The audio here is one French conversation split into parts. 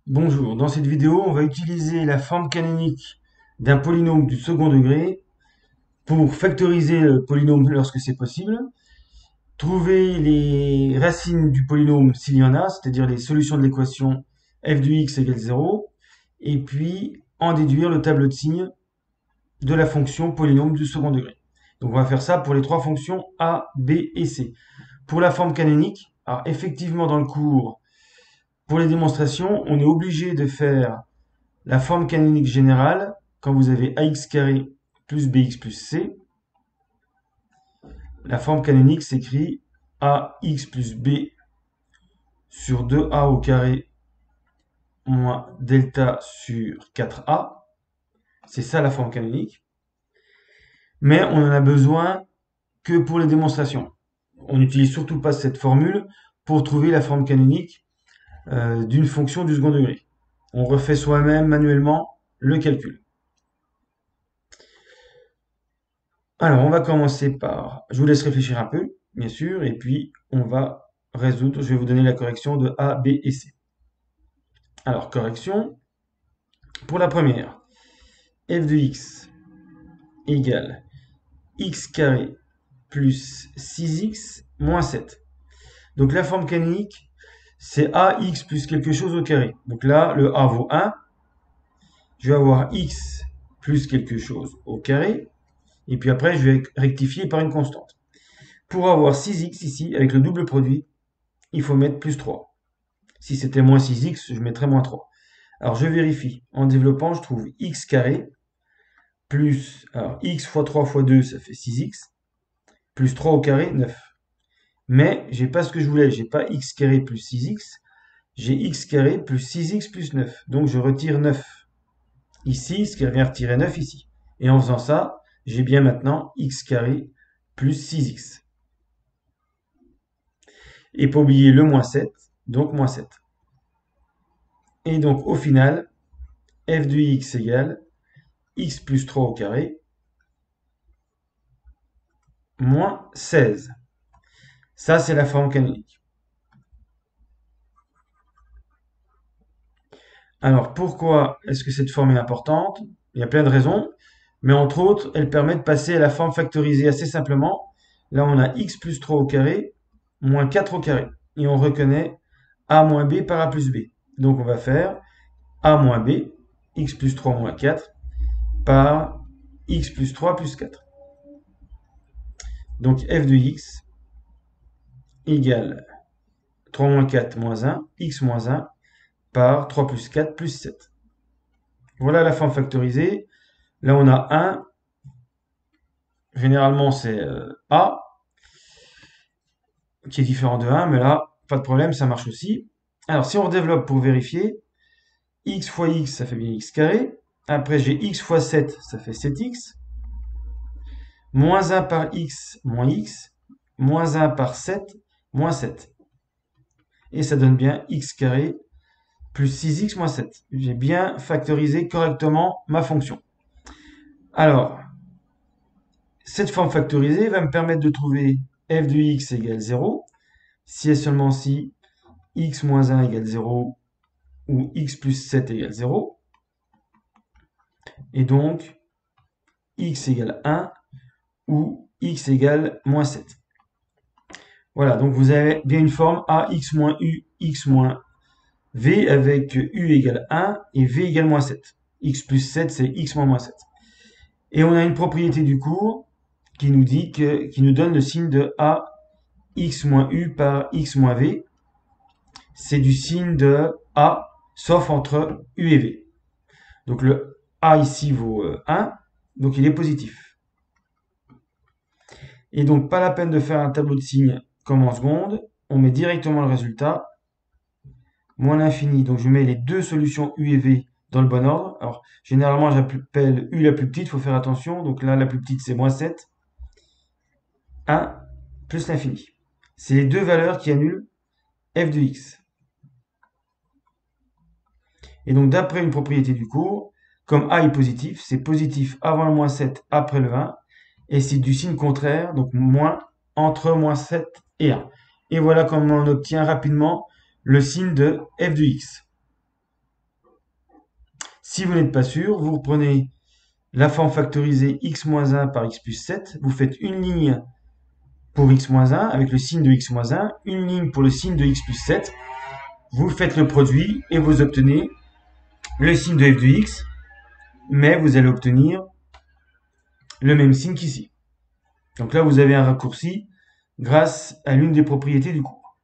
Bonjour, dans cette vidéo, on va utiliser la forme canonique d'un polynôme du second degré pour factoriser le polynôme lorsque c'est possible, trouver les racines du polynôme s'il y en a, c'est-à-dire les solutions de l'équation f de x égale 0, et puis en déduire le tableau de signes de la fonction polynôme du second degré. Donc on va faire ça pour les trois fonctions a, b et c. Pour la forme canonique, alors effectivement dans le cours, pour les démonstrations, on est obligé de faire la forme canonique générale, quand vous avez ax carré plus bx plus c, la forme canonique s'écrit ax plus b sur 2a au carré moins delta sur 4a. C'est ça la forme canonique. Mais on en a besoin que pour les démonstrations. On n'utilise surtout pas cette formule pour trouver la forme canonique d'une fonction du second degré. On refait soi-même manuellement le calcul. Alors, on va commencer par, je vous laisse réfléchir un peu, bien sûr, et puis on va résoudre, je vais vous donner la correction de A, B et C. Alors, correction, pour la première, f de x égale x carré plus 6x moins 7. Donc la forme canonique, c'est ax plus quelque chose au carré. Donc là, le a vaut 1, je vais avoir x plus quelque chose au carré, et puis après, je vais rectifier par une constante. Pour avoir 6x ici, avec le double produit, il faut mettre plus 3. Si c'était moins 6x, je mettrais moins 3. Alors je vérifie. En développant, je trouve x carré plus, alors x fois 3 fois 2, ça fait 6x, plus 3 au carré, 9. Mais j'ai pas ce que je voulais, j'ai pas x carré plus 6x, j'ai x carré plus 6x plus 9. Donc je retire 9 ici, ce qui revient à retirer 9 ici. Et en faisant ça, j'ai bien maintenant x carré plus 6x. Et pas oublier le moins 7, donc moins 7. Et donc au final, f de x égale x plus 3 au carré moins 16. Ça, c'est la forme canonique. Alors, pourquoi est-ce que cette forme est importante? Il y a plein de raisons, mais entre autres, elle permet de passer à la forme factorisée assez simplement. Là, on a x plus 3 au carré moins 4 au carré. Et on reconnaît a moins b par a plus b. Donc, on va faire a moins b, x plus 3 moins 4, par x plus 3 plus 4. Donc, f de x égale 3 moins 4 moins 1, x moins 1, par 3 plus 4 plus 7. Voilà la forme factorisée. Là, on a 1. Généralement, c'est A, qui est différent de 1, mais là, pas de problème, ça marche aussi. Alors, si on redéveloppe pour vérifier, x fois x, ça fait bien x carré. Après, j'ai x fois 7, ça fait 7x. Moins 1 par x, moins x. Moins 1 par 7, moins 7. Et ça donne bien x carré plus 6x moins 7. J'ai bien factorisé correctement ma fonction. Alors, cette forme factorisée va me permettre de trouver f de x égale 0, si et seulement si x moins 1 égale 0 ou x plus 7 égale 0. Et donc, x égale 1 ou x égale moins 7. Voilà, donc vous avez bien une forme ax moins u, x moins v avec u égale 1 et v égale moins 7. X plus 7, c'est x moins 7. Et on a une propriété du cours qui nous dit qui nous donne le signe de a x moins u par x moins v. C'est du signe de a, sauf entre u et v. Donc le a ici vaut 1, donc il est positif. Et donc pas la peine de faire un tableau de signes comme en seconde, on met directement le résultat, moins l'infini, donc je mets les deux solutions u et v dans le bon ordre. Alors généralement j'appelle u la plus petite, il faut faire attention, donc là la plus petite c'est moins 7, 1 plus l'infini. C'est les deux valeurs qui annulent f de x. Et donc d'après une propriété du cours, comme a est positif, c'est positif avant le moins 7, après le 1, et c'est du signe contraire, donc moins entre moins 7 et 1. Et voilà comment on obtient rapidement le signe de f de x. Si vous n'êtes pas sûr, vous reprenez la forme factorisée x-1 par x plus 7. Vous faites une ligne pour x-1 avec le signe de x-1, une ligne pour le signe de x plus 7. Vous faites le produit et vous obtenez le signe de f de x, mais vous allez obtenir le même signe qu'ici. Donc là, vous avez un raccourci grâce à l'une des propriétés du cours.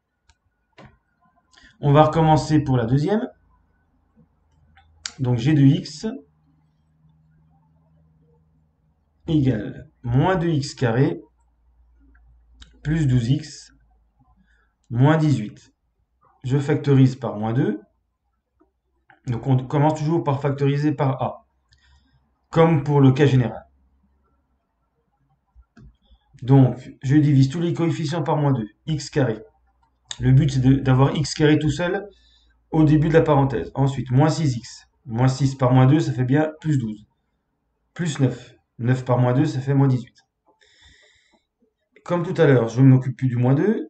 On va recommencer pour la deuxième. Donc g de x égale moins 2x carré plus 12x moins 18. Je factorise par moins 2. Donc on commence toujours par factoriser par a, comme pour le cas général. Donc je divise tous les coefficients par moins 2, x carré. Le but c'est d'avoir x carré tout seul au début de la parenthèse. Ensuite, moins 6x. Moins 6 par moins 2, ça fait bien plus 12. Plus 9. 9 par moins 2, ça fait moins 18. Comme tout à l'heure, je ne m'occupe plus du moins 2.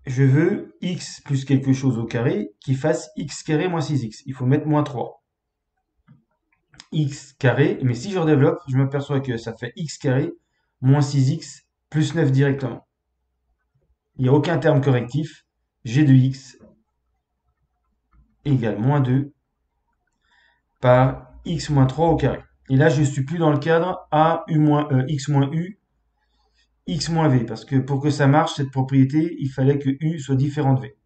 Je veux x plus quelque chose au carré qui fasse x carré moins 6x. Il faut mettre moins 3. X carré, mais si je redéveloppe, je m'aperçois que ça fait x carré moins 6x plus 9 directement. Il n'y a aucun terme correctif. G de x égale moins 2 par x moins 3 au carré. Et là, je ne suis plus dans le cadre a u moins, x moins u, x moins v, parce que pour que ça marche, cette propriété, il fallait que u soit différent de v.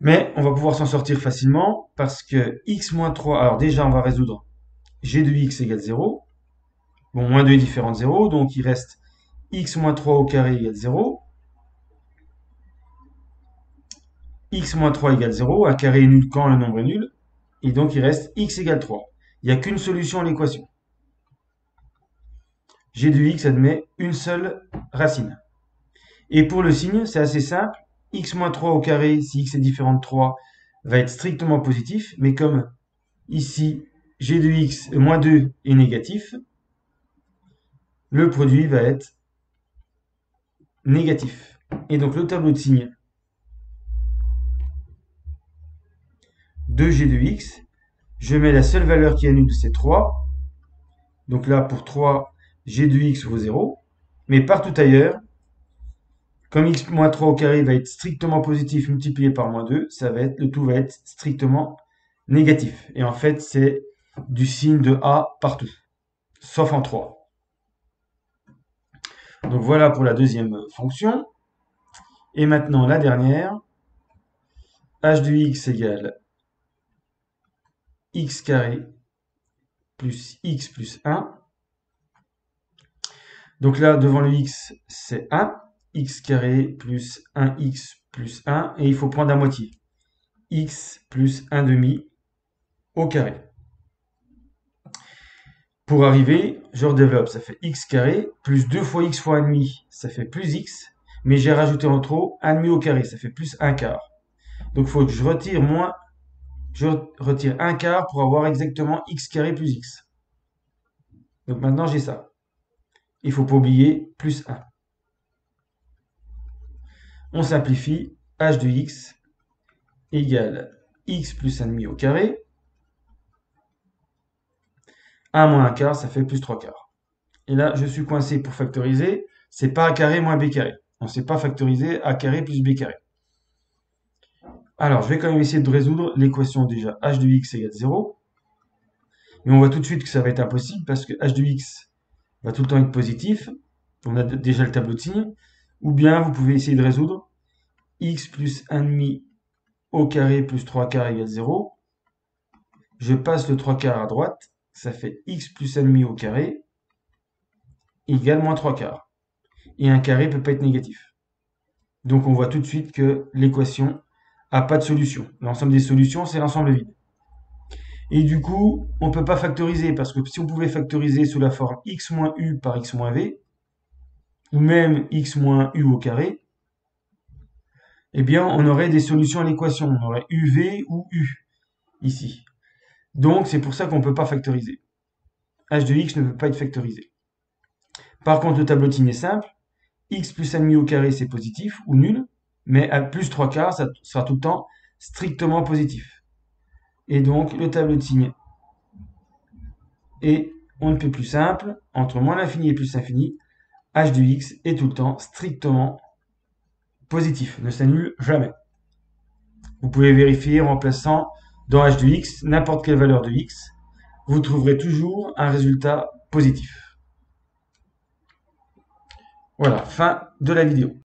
Mais on va pouvoir s'en sortir facilement, parce que x moins 3, alors déjà, on va résoudre g de x égale 0. Bon, moins 2 est différent de 0, donc il reste x moins 3 au carré égale 0. X moins 3 égale 0, un carré est nul quand le nombre est nul, et donc il reste x égale 3. Il n'y a qu'une solution à l'équation. G de x admet une seule racine. Et pour le signe, c'est assez simple. X moins 3 au carré, si x est différent de 3, va être strictement positif. Mais comme ici, g de x moins 2 est négatif, le produit va être négatif. Et donc le tableau de signes de g de x, je mets la seule valeur qui annule, c'est 3. Donc là, pour 3, g de x vaut 0. Mais partout ailleurs, comme x moins 3 au carré va être strictement positif multiplié par moins 2, le tout va être strictement négatif. Et en fait, c'est du signe de A partout, sauf en 3. Donc voilà pour la deuxième fonction. Et maintenant, la dernière, h de x égale x carré plus x plus 1. Donc là, devant le x, c'est 1. X carré plus 1x plus 1. Et il faut prendre la moitié. X plus 1 demi au carré. Pour arriver, je redéveloppe. Ça fait x carré plus 2 fois x fois 1 demi. Ça fait plus x. Mais j'ai rajouté en trop 1 demi au carré. Ça fait plus 1 quart. Donc il faut que je retire je retire 1 quart pour avoir exactement x carré plus x. Donc maintenant j'ai ça. Il ne faut pas oublier plus 1. On simplifie. H de x égale x plus 1 demi au carré. 1 moins 1 quart, ça fait plus 3 quarts. Et là, je suis coincé pour factoriser. C'est pas a carré moins b carré. On ne sait pas factoriser a carré plus b carré. Alors, je vais quand même essayer de résoudre l'équation déjà. H de x égale 0. Mais on voit tout de suite que ça va être impossible parce que h de x va tout le temps être positif. On a déjà le tableau de signes. Ou bien, vous pouvez essayer de résoudre x plus 1 demi au carré plus 3 quarts égale 0. Je passe le 3 quarts à droite. Ça fait x plus 1 demi au carré égale moins 3 quarts. Et un carré ne peut pas être négatif. Donc on voit tout de suite que l'équation n'a pas de solution. L'ensemble des solutions, c'est l'ensemble vide. Et du coup, on ne peut pas factoriser, parce que si on pouvait factoriser sous la forme x moins u par x moins v, ou même x moins u au carré, eh bien on aurait des solutions à l'équation. On aurait uv ou u, ici. Donc c'est pour ça qu'on ne peut pas factoriser. h de x ne peut pas être factorisé. Par contre, le tableau de signes est simple. X plus 1 demi au carré, c'est positif ou nul, mais à plus 3 quarts, ça sera tout le temps strictement positif. Et donc, le tableau de signes est on ne peut plus simple, entre moins l'infini et plus l'infini, h de x est tout le temps strictement positif, ne s'annule jamais. Vous pouvez vérifier en remplaçant dans h de x n'importe quelle valeur de x, vous trouverez toujours un résultat positif. Voilà, fin de la vidéo.